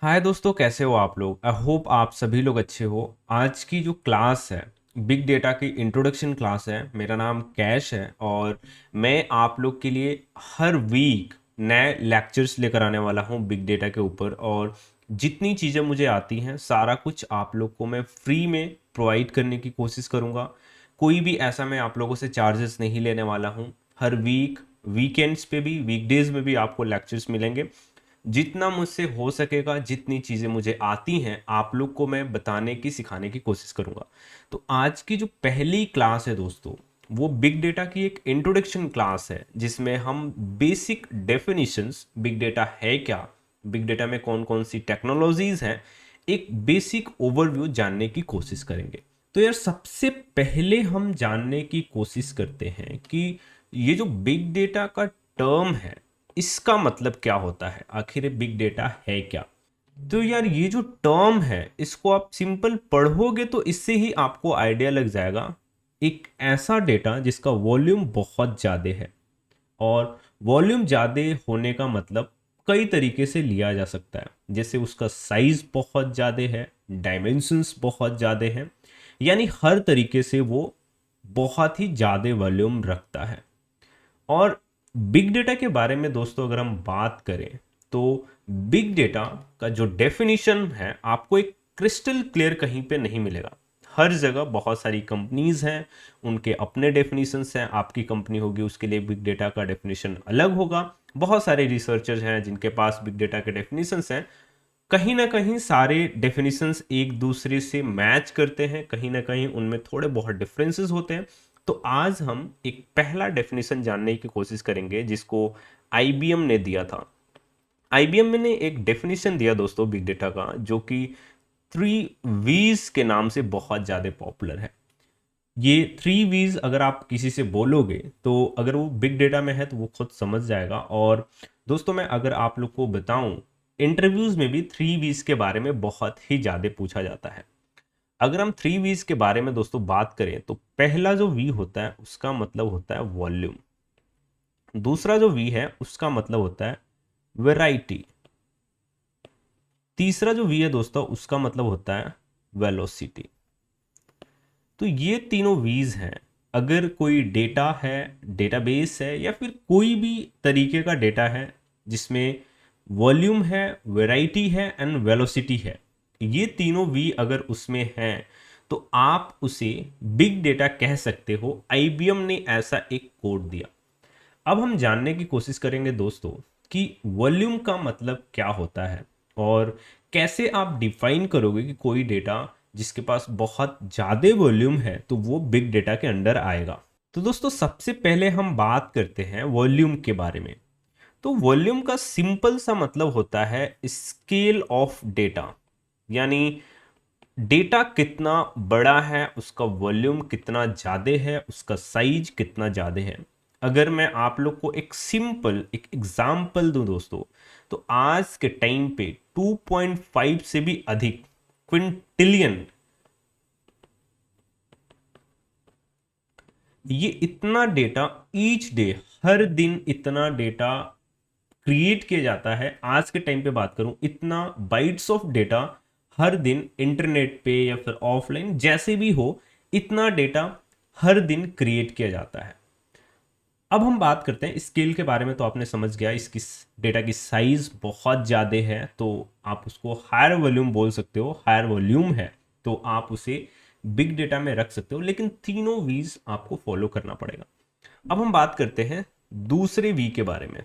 हाय दोस्तों, कैसे हो आप लोग। आई होप आप सभी लोग अच्छे हो। आज की जो क्लास है बिग डेटा की इंट्रोडक्शन क्लास है। मेरा नाम कैश है और मैं आप लोग के लिए हर वीक नए लेक्चर्स लेकर आने वाला हूँ बिग डेटा के ऊपर। और जितनी चीज़ें मुझे आती हैं सारा कुछ आप लोग को मैं फ्री में प्रोवाइड करने की कोशिश करूँगा। कोई भी ऐसा मैं आप लोगों से चार्जेस नहीं लेने वाला हूँ। हर वीक वीकेंड्स पे भी वीकडेज में भी आपको लेक्चर्स मिलेंगे। जितना मुझसे हो सकेगा, जितनी चीज़ें मुझे आती हैं आप लोग को मैं बताने की सिखाने की कोशिश करूँगा। तो आज की जो पहली क्लास है दोस्तों, वो बिग डेटा की एक इंट्रोडक्शन क्लास है जिसमें हम बेसिक डेफिनेशंस, बिग डेटा है क्या, बिग डेटा में कौन कौन सी टेक्नोलॉजीज़ हैं, एक बेसिक ओवरव्यू जानने की कोशिश करेंगे। तो यार सबसे पहले हम जानने की कोशिश करते हैं कि ये जो बिग डेटा का टर्म है इसका मतलब क्या होता है, आखिर ये बिग डेटा है क्या। तो यार ये जो टर्म है इसको आप सिंपल पढ़ोगे तो इससे ही आपको आइडिया लग जाएगा। एक ऐसा डेटा जिसका वॉल्यूम बहुत ज़्यादा है, और वॉल्यूम ज़्यादा होने का मतलब कई तरीके से लिया जा सकता है। जैसे उसका साइज बहुत ज़्यादा है, डायमेंशंस बहुत ज़्यादा हैं, यानी हर तरीके से वो बहुत ही ज़्यादा वॉल्यूम रखता है। और बिग डेटा के बारे में दोस्तों अगर हम बात करें तो बिग डेटा का जो डेफिनेशन है आपको एक क्रिस्टल क्लियर कहीं पे नहीं मिलेगा। हर जगह बहुत सारी कंपनीज हैं, उनके अपने डेफिनेशंस हैं। आपकी कंपनी होगी उसके लिए बिग डेटा का डेफिनेशन अलग होगा। बहुत सारे रिसर्चर्स हैं जिनके पास बिग डेटा के डेफिनेशंस हैं। कहीं ना कहीं सारे डेफिनेशंस एक दूसरे से मैच करते हैं, कहीं ना कहीं उनमें थोड़े बहुत डिफरेंसेस होते हैं। तो आज हम एक पहला डेफिनेशन जानने की कोशिश करेंगे जिसको आईबीएम ने दिया था। आईबीएम ने एक डेफिनेशन दिया दोस्तों बिग डेटा का, जो कि 3 V's के नाम से बहुत ज़्यादा पॉपुलर है। ये 3 V's अगर आप किसी से बोलोगे तो अगर वो बिग डेटा में है तो वो खुद समझ जाएगा। और दोस्तों मैं अगर आप लोग को बताऊं, इंटरव्यूज़ में भी 3 V's के बारे में बहुत ही ज़्यादा पूछा जाता है। अगर हम 3 V's के बारे में दोस्तों बात करें तो पहला जो वी होता है उसका मतलब होता है वॉल्यूम। दूसरा जो वी है उसका मतलब होता है वेराइटी। तीसरा जो वी है दोस्तों उसका मतलब होता है वेलोसिटी। तो ये तीनों वीज हैं। अगर कोई डेटा है, डेटाबेस है, या फिर कोई भी तरीके का डेटा है जिसमें वॉल्यूम है, वैरायटी है एंड वेलोसिटी है, ये तीनों वी अगर उसमें हैं तो आप उसे बिग डेटा कह सकते हो। आईबीएम ने ऐसा एक कोड दिया। अब हम जानने की कोशिश करेंगे दोस्तों कि वॉल्यूम का मतलब क्या होता है और कैसे आप डिफाइन करोगे कि कोई डेटा जिसके पास बहुत ज़्यादा वॉल्यूम है तो वो बिग डेटा के अंडर आएगा। तो दोस्तों सबसे पहले हम बात करते हैं वॉल्यूम के बारे में। तो वॉल्यूम का सिंपल सा मतलब होता है स्केल ऑफ डेटा, यानी डेटा कितना बड़ा है, उसका वॉल्यूम कितना ज़्यादा है, उसका साइज कितना ज़्यादा है। अगर मैं आप लोग को एक सिंपल एक एग्जाम्पल दूं दोस्तों, तो आज के टाइम पे 2.5 से भी अधिक क्विंटिलियन, ये इतना डेटा ईच डे, हर दिन इतना डेटा क्रिएट किया जाता है। आज के टाइम पे बात करूं, इतना बाइट्स ऑफ डेटा हर दिन इंटरनेट पे या फिर ऑफलाइन जैसे भी हो, इतना डेटा हर दिन क्रिएट किया जाता है। अब हम बात करते हैं स्केल के बारे में। तो आपने समझ गया इसकी डेटा की साइज बहुत ज़्यादा है तो आप उसको हायर वॉल्यूम बोल सकते हो। हायर वॉल्यूम है तो आप उसे बिग डेटा में रख सकते हो, लेकिन तीनों वीज आपको फॉलो करना पड़ेगा। अब हम बात करते हैं दूसरे वी के बारे में,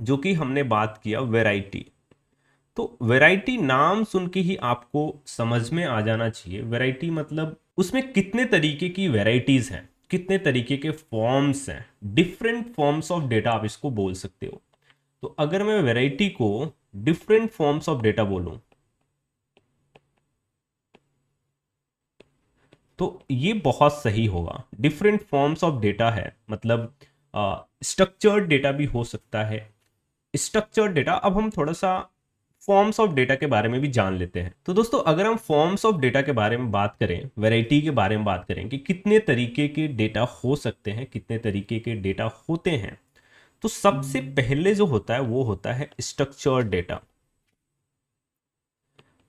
जो कि हमने बात किया वैरायटी। तो वैरायटी नाम सुन के ही आपको समझ में आ जाना चाहिए। वैरायटी मतलब उसमें कितने तरीके की वैरायटीज हैं, कितने तरीके के फॉर्म्स हैं, डिफरेंट फॉर्म्स ऑफ डेटा आप इसको बोल सकते हो। तो अगर मैं वैरायटी को डिफरेंट फॉर्म्स ऑफ डेटा बोलूं तो ये बहुत सही होगा। डिफरेंट फॉर्म्स ऑफ डेटा है मतलब स्ट्रक्चर्ड डेटा भी हो सकता है। स्ट्रक्चर्ड डेटा, अब हम थोड़ा सा फॉर्म्स ऑफ डेटा के बारे में भी जान लेते हैं। तो दोस्तों अगर हम फॉर्म्स ऑफ डेटा के बारे में बात करें, वैरायटी के बारे में बात करें कि कितने तरीके के डेटा हो सकते हैं, कितने तरीके के डेटा होते हैं, तो सबसे पहले जो होता है वो होता है स्ट्रक्चर्ड डेटा।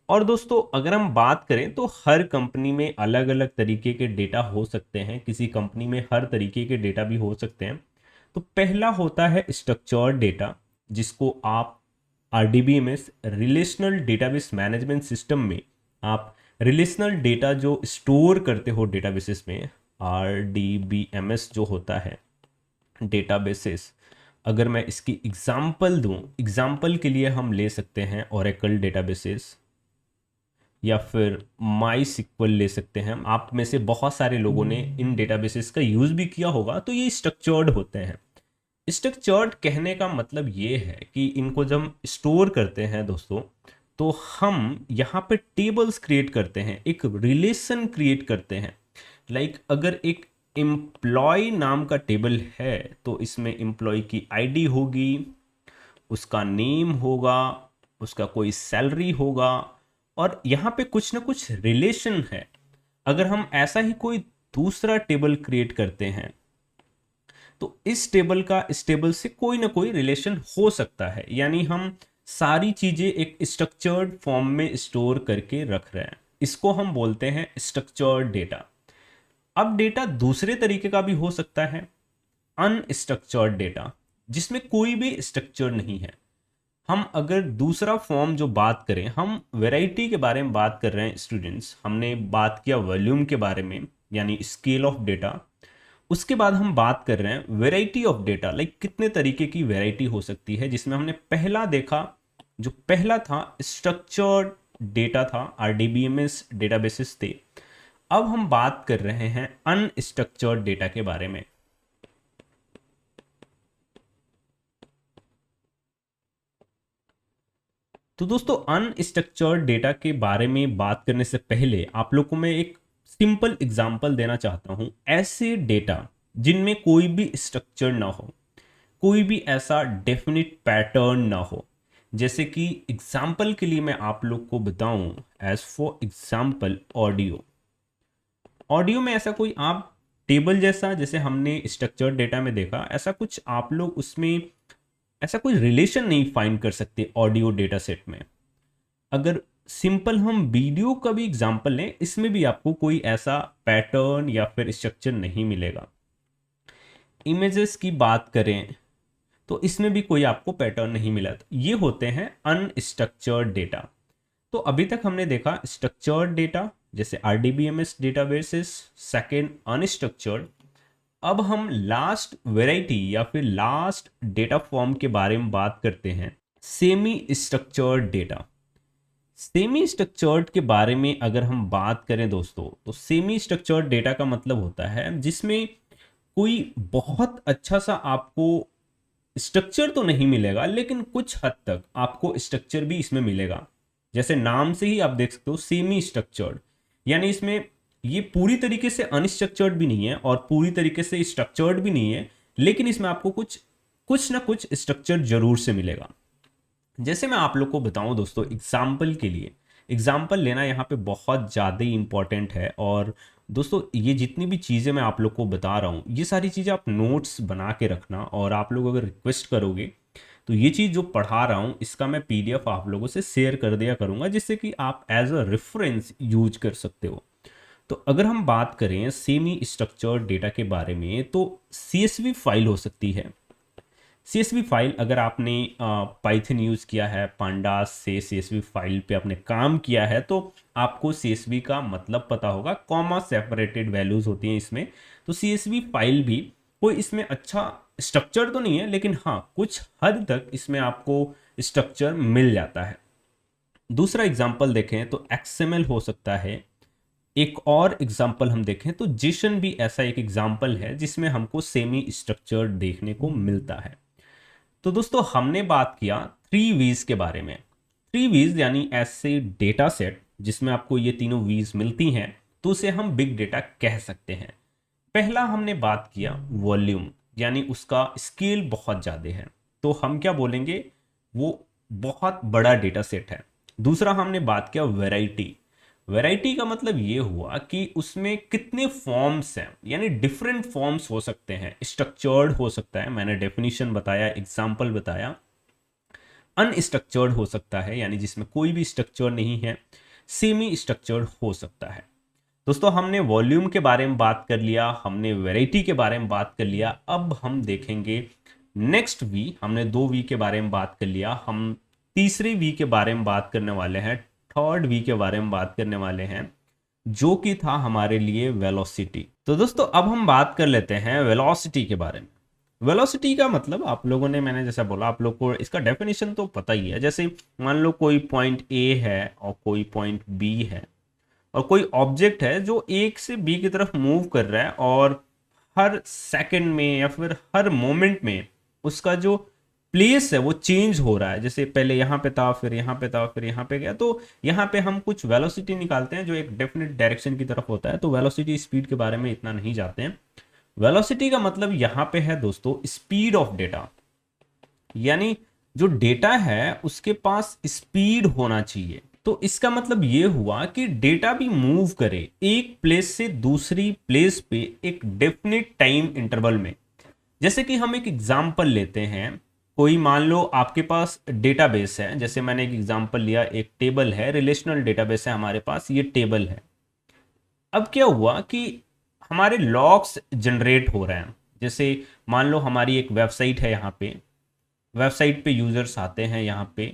और दोस्तों अगर हम बात करें तो हर कंपनी में अलग अलग तरीके के डेटा हो सकते हैं, किसी कंपनी में हर तरीके के डेटा भी हो सकते हैं। तो पहला होता है स्ट्रक्चर्ड डेटा, जिसको आप RDBMS relational database management system में आप रिलेशनल डेटा जो स्टोर करते हो डेटाबेसेस में, RDBMS जो होता है डेटाबेसेस, अगर मैं इसकी एग्जांपल दूं, एग्जांपल के लिए हम ले सकते हैं ओरेकल डेटाबेसेस या फिर माई सिक्वल ले सकते हैं। आप में से बहुत सारे लोगों ने इन डेटाबेसेस का यूज़ भी किया होगा। तो ये स्ट्रक्चर्ड होते हैं। स्ट्रक्चर्ड कहने का मतलब ये है कि इनको जब हम स्टोर करते हैं दोस्तों, तो हम यहाँ पे टेबल्स क्रिएट करते हैं, एक रिलेशन क्रिएट करते हैं। अगर एक एम्प्लॉय नाम का टेबल है तो इसमें एम्प्लॉय की आईडी होगी, उसका नेम होगा, उसका कोई सैलरी होगा, और यहाँ पे कुछ ना कुछ रिलेशन है। अगर हम ऐसा ही कोई दूसरा टेबल क्रिएट करते हैं तो इस टेबल का इस टेबल से कोई ना कोई रिलेशन हो सकता है। यानी हम सारी चीजें एक स्ट्रक्चर्ड फॉर्म में स्टोर करके रख रहे हैं। इसको हम बोलते हैं स्ट्रक्चर्ड डेटा। अब डेटा दूसरे तरीके का भी हो सकता है, अनस्ट्रक्चर्ड डेटा, जिसमें कोई भी स्ट्रक्चर नहीं है। हम अगर दूसरा फॉर्म जो बात करें, हम वैरायटी के बारे में बात कर रहे हैं स्टूडेंट्स। हमने बात किया वॉल्यूम के बारे में, यानी स्केल ऑफ डेटा। उसके बाद हम बात कर रहे हैं वैरायटी ऑफ डेटा, कितने तरीके की वैरायटी हो सकती है, जिसमें हमने पहला देखा, जो पहला था स्ट्रक्चर्ड डेटा था, RDBMS डेटाबेसेस थे। अब हम बात कर रहे हैं अनस्ट्रक्चर्ड डेटा के बारे में। तो दोस्तों अनस्ट्रक्चर्ड डेटा के बारे में बात करने से पहले आप लोग को मैं एक सिंपल एग्जांपल देना चाहता हूं। ऐसे डेटा जिनमें कोई भी स्ट्रक्चर ना हो, कोई भी ऐसा डेफिनिट पैटर्न ना हो। जैसे कि एग्जांपल के लिए मैं आप लोग को बताऊं, as for example audio. Audio में ऐसा कोई आप टेबल जैसा, जैसे हमने स्ट्रक्चर्ड डेटा में देखा, ऐसा कुछ आप लोग उसमें ऐसा कोई रिलेशन नहीं फाइंड कर सकते ऑडियो डेटा सेट में। अगर सिंपल हम वीडियो का भी एग्जांपल लें, इसमें भी आपको कोई ऐसा पैटर्न या फिर स्ट्रक्चर नहीं मिलेगा। इमेजेस की बात करें तो इसमें भी कोई आपको पैटर्न नहीं मिला। तो ये होते हैं अनस्ट्रक्चर्ड डेटा। तो अभी तक हमने देखा स्ट्रक्चर्ड डेटा जैसे RDBMS डेटाबेसेस, सेकेंड अनस्ट्रक्चर्ड। अब हम लास्ट वैरायटी या फिर लास्ट डेटा फॉर्म के बारे में बात करते हैं, semi structured data. Semi structured के बारे में अगर हम बात करें दोस्तों, तो सेमी स्ट्रक्चर्ड डेटा का मतलब होता है जिसमें कोई बहुत अच्छा सा आपको स्ट्रक्चर तो नहीं मिलेगा, लेकिन कुछ हद तक आपको स्ट्रक्चर भी इसमें मिलेगा। जैसे नाम से ही आप देख सकते हो सेमी स्ट्रक्चर्ड, यानी इसमें ये पूरी तरीके से अनस्ट्रक्चर्ड भी नहीं है और पूरी तरीके से स्ट्रक्चर्ड भी नहीं है, लेकिन इसमें आपको कुछ कुछ ना कुछ स्ट्रक्चर जरूर से मिलेगा। जैसे मैं आप लोग को बताऊं दोस्तों, एग्जाम्पल के लिए, एग्जाम्पल लेना यहाँ पे बहुत ज़्यादा ही इंपॉर्टेंट है। और दोस्तों ये जितनी भी चीज़ें मैं आप लोग को बता रहा हूँ, ये सारी चीज़ें आप नोट्स बना के रखना। और आप लोग अगर रिक्वेस्ट करोगे तो ये चीज़ जो पढ़ा रहा हूँ इसका मैं PDF आप लोगों से शेयर कर दिया करूँगा, जिससे कि आप एज अ रेफरेंस यूज कर सकते हो। तो अगर हम बात करें सेमी स्ट्रक्चर्ड डेटा के बारे में, तो CSV फाइल हो सकती है। CSV फाइल, अगर आपने पाइथन यूज़ किया है, पांडास से CSV फाइल पे आपने काम किया है, तो आपको CSV का मतलब पता होगा। कॉमा सेपरेटेड वैल्यूज़ होती हैं इसमें। तो CSV फाइल भी कोई इसमें अच्छा स्ट्रक्चर तो नहीं है, लेकिन हाँ कुछ हद तक इसमें आपको स्ट्रक्चर मिल जाता है। दूसरा एग्जाम्पल देखें तो XML हो सकता है। एक और एग्जाम्पल हम देखें तो JSON भी ऐसा एक एग्जाम्पल है जिसमें हमको सेमी स्ट्रक्चर्ड देखने को मिलता है। तो दोस्तों हमने बात किया 3 V's के बारे में। 3 V's यानी ऐसे डेटा सेट जिसमें आपको ये तीनों V's मिलती हैं, तो उसे हम बिग डेटा कह सकते हैं। पहला हमने बात किया वॉल्यूम, यानी उसका स्केल बहुत ज़्यादा है, तो हम क्या बोलेंगे, वो बहुत बड़ा डेटा सेट है। दूसरा हमने बात किया वैरायटी। वैरायटी का मतलब ये हुआ कि उसमें कितने फॉर्म्स हैं, यानी डिफरेंट फॉर्म्स हो सकते हैं, स्ट्रक्चर्ड हो सकता है। मैंने डेफिनेशन बताया, एग्जाम्पल बताया। अनस्ट्रक्चर्ड हो सकता है, यानी जिसमें कोई भी स्ट्रक्चर नहीं है, सेमी स्ट्रक्चर्ड हो सकता है। दोस्तों हमने वॉल्यूम के बारे में बात कर लिया, हमने वैरायटी के बारे में बात कर लिया, अब हम देखेंगे नेक्स्ट वी। हमने 2 वी के बारे में बात कर लिया, हम तीसरे वी के बारे में बात करने वाले हैं, थर्ड वी के बारे में बात करने वाले हैं, जो कि था हमारे लिए वेलोसिटी। तो दोस्तों अब हम बात कर लेते हैं वेलोसिटी के बारे में। वेलोसिटी का मतलब आप लोगों ने, मैंने जैसा बोला, आप लोग को इसका डेफिनेशन तो पता ही है। जैसे मान लो कोई पॉइंट ए है और कोई पॉइंट बी है, और कोई ऑब्जेक्ट है जो एक से बी की तरफ मूव कर रहा है, और हर सेकंड में या फिर हर मोमेंट में उसका जो प्लेस है वो चेंज हो रहा है। जैसे पहले यहाँ पे था, फिर यहाँ पे था, फिर यहाँ पे गया। तो यहाँ पे हम कुछ वेलोसिटी निकालते हैं जो एक डेफिनेट डायरेक्शन की तरफ होता है। तो वेलोसिटी स्पीड के बारे में इतना नहीं जाते हैं। वेलोसिटी का मतलब यहाँ पे है दोस्तों स्पीड ऑफ डेटा, यानी जो डेटा है उसके पास स्पीड होना चाहिए। तो इसका मतलब ये हुआ कि डेटा भी मूव करे एक प्लेस से दूसरी प्लेस पे एक डेफिनेट टाइम इंटरवल में। जैसे कि हम एक एग्जांपल लेते हैं, कोई मान लो आपके पास डेटाबेस है, जैसे मैंने एक एग्जांपल लिया, एक टेबल है, रिलेशनल डेटाबेस है हमारे पास, ये टेबल है। अब क्या हुआ कि हमारे लॉग्स जनरेट हो रहे हैं। जैसे मान लो हमारी एक वेबसाइट है, यहाँ पे वेबसाइट पे यूजर्स आते हैं यहाँ पे,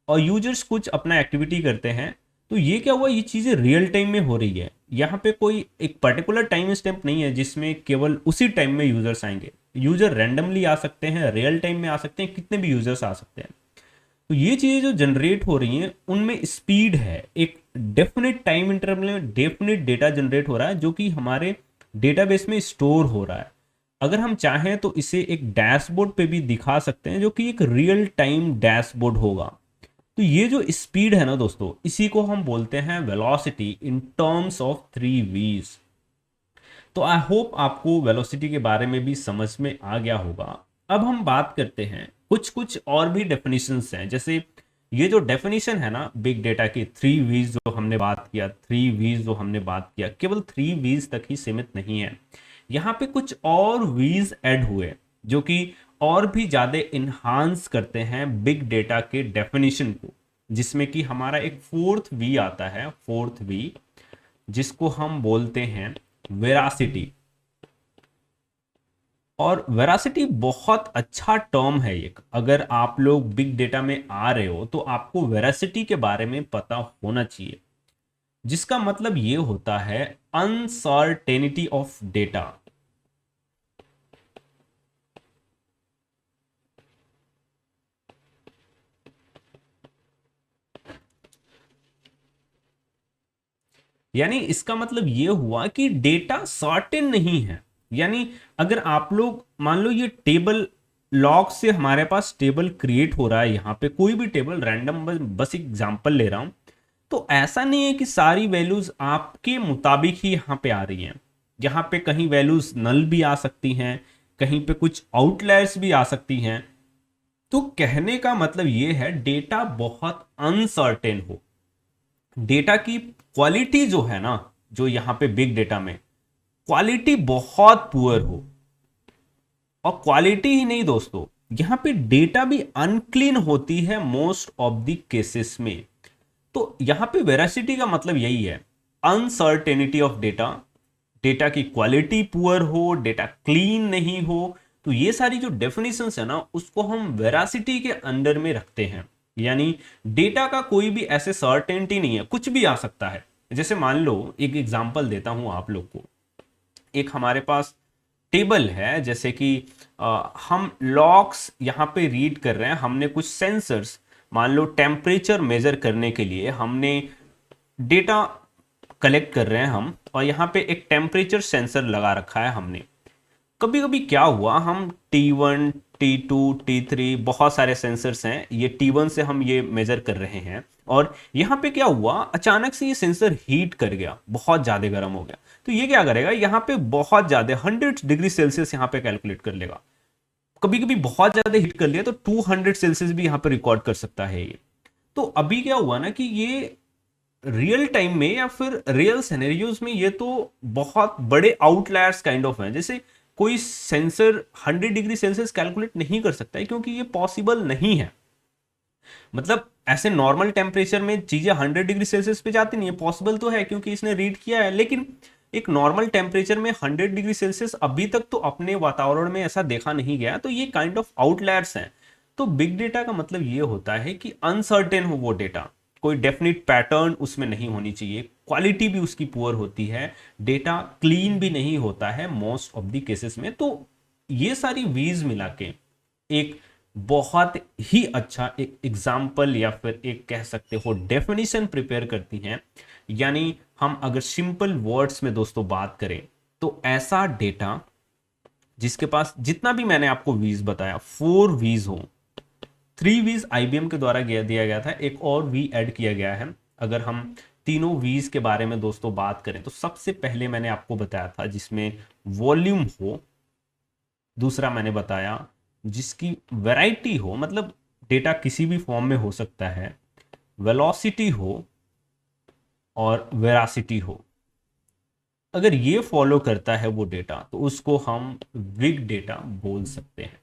और यूजर्स कुछ अपना एक्टिविटी करते हैं। तो ये क्या हुआ, ये चीज़ें रियल टाइम में हो रही है। यहाँ पे कोई एक पर्टिकुलर टाइम स्टैम्प नहीं है जिसमें केवल उसी टाइम में यूजर्स आएंगे। यूजर रैंडमली आ सकते हैं, रियल टाइम में आ सकते हैं, कितने भी यूजर्स आ सकते हैं। तो ये चीज़ें जो जनरेट हो रही हैं उनमें स्पीड है, एक डेफिनेट टाइम इंटरवल में डेफिनेट डेटा जनरेट हो रहा है, जो कि हमारे डेटाबेस में स्टोर हो रहा है। अगर हम चाहें तो इसे एक डैशबोर्ड पे भी दिखा सकते हैं, जो कि एक रियल टाइम डैशबोर्ड होगा। तो ये जो स्पीड है ना दोस्तों, इसी को हम बोलते हैं velocity in terms of 3 V's। तो आई होप आपको वेलोसिटी के बारे में भी समझ में आ गया होगा। अब हम बात करते हैं कुछ कुछ और भी डेफिनेशंस हैं। जैसे ये जो डेफिनेशन है ना बिग डेटा की, 3 V's जो हमने बात किया, 3 V's जो हमने बात किया, केवल 3 V's तक ही सीमित नहीं है। यहाँ पे कुछ और V's ऐड हुए जो कि और भी ज़्यादा इन्हांस करते हैं बिग डेटा के डेफिनेशन को, जिसमें कि हमारा एक 4th V आता है, 4th V, जिसको हम बोलते हैं वेरासिटी। और वेरासिटी बहुत अच्छा टर्म है एक। अगर आप लोग बिग डेटा में आ रहे हो तो आपको वेरासिटी के बारे में पता होना चाहिए, जिसका मतलब ये होता है अनसर्टेनिटी ऑफ डेटा। यानी इसका मतलब ये हुआ कि डेटा सर्टेन नहीं है। यानी अगर आप लोग मान लो ये टेबल लॉग से हमारे पास टेबल क्रिएट हो रहा है, यहाँ पे कोई भी टेबल रैंडम, बस एग्जांपल ले रहा हूं, तो ऐसा नहीं है कि सारी वैल्यूज आपके मुताबिक ही यहाँ पे आ रही हैं। यहाँ पे कहीं वैल्यूज नल भी आ सकती हैं, कहीं पे कुछ आउटलायर्स भी आ सकती हैं। तो कहने का मतलब ये है डेटा बहुत अनसर्टेन हो, डेटा की क्वालिटी जो है ना, जो यहाँ पे बिग डेटा में क्वालिटी बहुत पुअर हो। और क्वालिटी ही नहीं दोस्तों, यहाँ पे डेटा भी अनक्लीन होती है मोस्ट ऑफ द केसेस में। तो यहाँ पे वेरासिटी का मतलब यही है, अनसर्टेनिटी ऑफ डेटा, डेटा की क्वालिटी पुअर हो, डेटा क्लीन नहीं हो। तो ये सारी जो डेफिनेशंस है ना, उसको हम वेरासिटी के अंडर में रखते हैं। यानी डेटा का कोई भी ऐसे सर्टेनिटी नहीं है, कुछ भी आ सकता है। जैसे मान लो एक एग्जांपल देता हूं आप लोग को, एक हमारे पास टेबल है, जैसे कि हम लॉग्स यहाँ पे रीड कर रहे हैं, हमने कुछ सेंसर्स, मान लो टेम्परेचर मेजर करने के लिए हमने डेटा कलेक्ट कर रहे हैं हम, और यहाँ पे एक टेम्परेचर सेंसर लगा रखा है हमने। कभी कभी क्या हुआ, हम T1, T2, T3 बहुत सारे सेंसर्स हैं, ये T1 से हम ये मेजर कर रहे हैं, और यहाँ पे क्या हुआ, अचानक से ये सेंसर हीट कर गया, बहुत ज़्यादा गर्म हो गया। तो ये क्या करेगा, यहाँ पे बहुत ज़्यादा 100 डिग्री सेल्सियस यहाँ पे कैलकुलेट कर लेगा। कभी कभी बहुत ज़्यादा हीट कर लिया तो 200 सेल्सियस भी यहाँ पे रिकॉर्ड कर सकता है ये। तो अभी क्या हुआ ना कि ये रियल टाइम में या फिर रियल सिनेरियोज में ये तो बहुत बड़े आउटलायर्स काइंड ऑफ हैं। जैसे कोई सेंसर 100 डिग्री सेल्सियस कैलकुलेट नहीं कर सकता है, क्योंकि ये पॉसिबल नहीं है। मतलब ऐसे नॉर्मल टेम्परेचर में चीजें 100 डिग्री सेल्सियस पे जाती नहीं है, पॉसिबल तो है क्योंकि इसने रीड किया है, लेकिन एक नॉर्मल टेम्परेचर में 100 डिग्री सेल्सियस अभी तक तो अपने वातावरण में ऐसा देखा नहीं गया, तो ये काइंड ऑफ आउटलायर्स हैं। तो बिग डेटा का मतलब ये होता है कि अनसर्टेन हो वो डेटा, कोई डेफिनेट पैटर्न उसमें नहीं होनी चाहिए, क्वालिटी भी उसकी पुअर होती है, डेटा क्लीन भी नहीं होता है मोस्ट ऑफ द केसेस में। तो ये सारी वीज मिला के एक बहुत ही अच्छा एक एग्जाम्पल या फिर एक कह सकते हो डेफिनेशन प्रिपेयर करती हैं। यानी हम अगर सिंपल वर्ड्स में दोस्तों बात करें तो ऐसा डेटा जिसके पास जितना भी मैंने आपको वीज बताया, 4 वीज हो, 3 वीज आईबीएम के द्वारा दिया गया था, एक और वी ऐड किया गया है। अगर हम तीनों वीज के बारे में दोस्तों बात करें तो सबसे पहले मैंने आपको बताया था जिसमें वॉल्यूम हो, दूसरा मैंने बताया जिसकी वैरायटी हो, मतलब डेटा किसी भी फॉर्म में हो सकता है, वेलोसिटी हो और वेरासिटी हो। अगर ये फॉलो करता है वो डेटा तो उसको हम बिग डेटा बोल सकते हैं।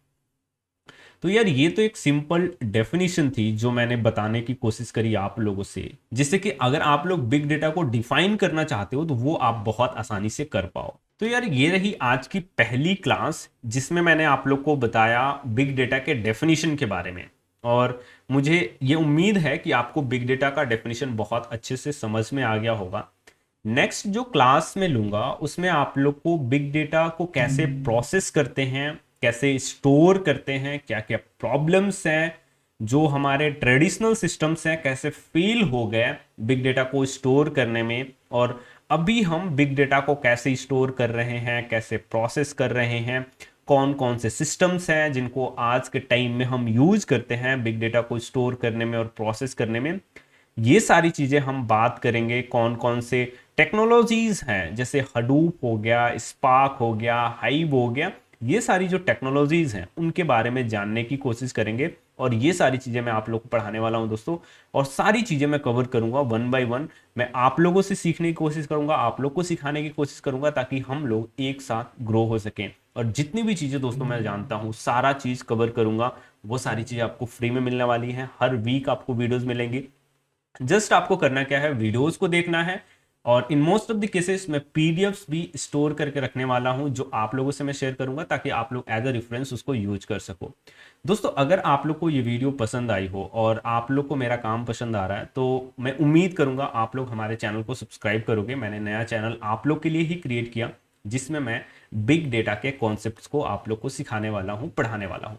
तो यार ये तो एक सिंपल डेफिनेशन थी जो मैंने बताने की कोशिश करी आप लोगों से, जिससे कि अगर आप लोग बिग डेटा को डिफाइन करना चाहते हो तो वो आप बहुत आसानी से कर पाओ। तो यार ये रही आज की पहली क्लास जिसमें मैंने आप लोग को बताया बिग डेटा के डेफिनेशन के बारे में, और मुझे ये उम्मीद है कि आपको बिग डेटा का डेफिनेशन बहुत अच्छे से समझ में आ गया होगा। नेक्स्ट जो क्लास में लूंगा उसमें आप लोग को बिग डेटा को कैसे प्रोसेस करते हैं, कैसे स्टोर करते हैं, क्या क्या प्रॉब्लम्स हैं जो हमारे ट्रेडिशनल सिस्टम्स हैं कैसे फेल हो गए बिग डेटा को स्टोर करने में, और अभी हम बिग डेटा को कैसे स्टोर कर रहे हैं, कैसे प्रोसेस कर रहे हैं, कौन कौन से सिस्टम्स हैं जिनको आज के टाइम में हम यूज करते हैं बिग डेटा को स्टोर करने में और प्रोसेस करने में। ये सारी चीजें हम बात करेंगे। कौन कौन से टेक्नोलॉजीज हैं जैसे हडूप हो गया, स्पार्क हो गया, हाइव हो गया, ये सारी जो टेक्नोलॉजीज हैं उनके बारे में जानने की कोशिश करेंगे। और ये सारी चीजें मैं आप लोग को पढ़ाने वाला हूं दोस्तों, और सारी चीजें मैं कवर करूंगा 1 बाय 1। मैं आप लोगों से सीखने की कोशिश करूंगा, आप लोग को सिखाने की कोशिश करूंगा, ताकि हम लोग एक साथ ग्रो हो सकें। और जितनी भी चीजें दोस्तों मैं जानता हूं सारा चीज कवर करूंगा। वो सारी चीजें आपको फ्री में मिलने वाली हैं, हर वीक आपको वीडियोस मिलेंगी। जस्ट आपको करना क्या है, वीडियोस को देखना है, और in most of the cases मैं पीडीएफ्स भी स्टोर करके रखने वाला हूं जो आप लोगों से मैं शेयर करूंगा, ताकि आप लोग एज अ रेफरेंस उसको यूज कर सको। दोस्तों अगर आप लोग को ये वीडियो पसंद आई हो और आप लोग को मेरा काम पसंद आ रहा है तो मैं उम्मीद करूंगा आप लोग हमारे चैनल को सब्सक्राइब करोगे। मैंने नया चैनल आप लोग के लिए ही क्रिएट किया जिसमें मैं बिग डेटा के कॉन्सेप्ट्स को आप लोग को सिखाने वाला हूँ, पढ़ाने वाला हूँ।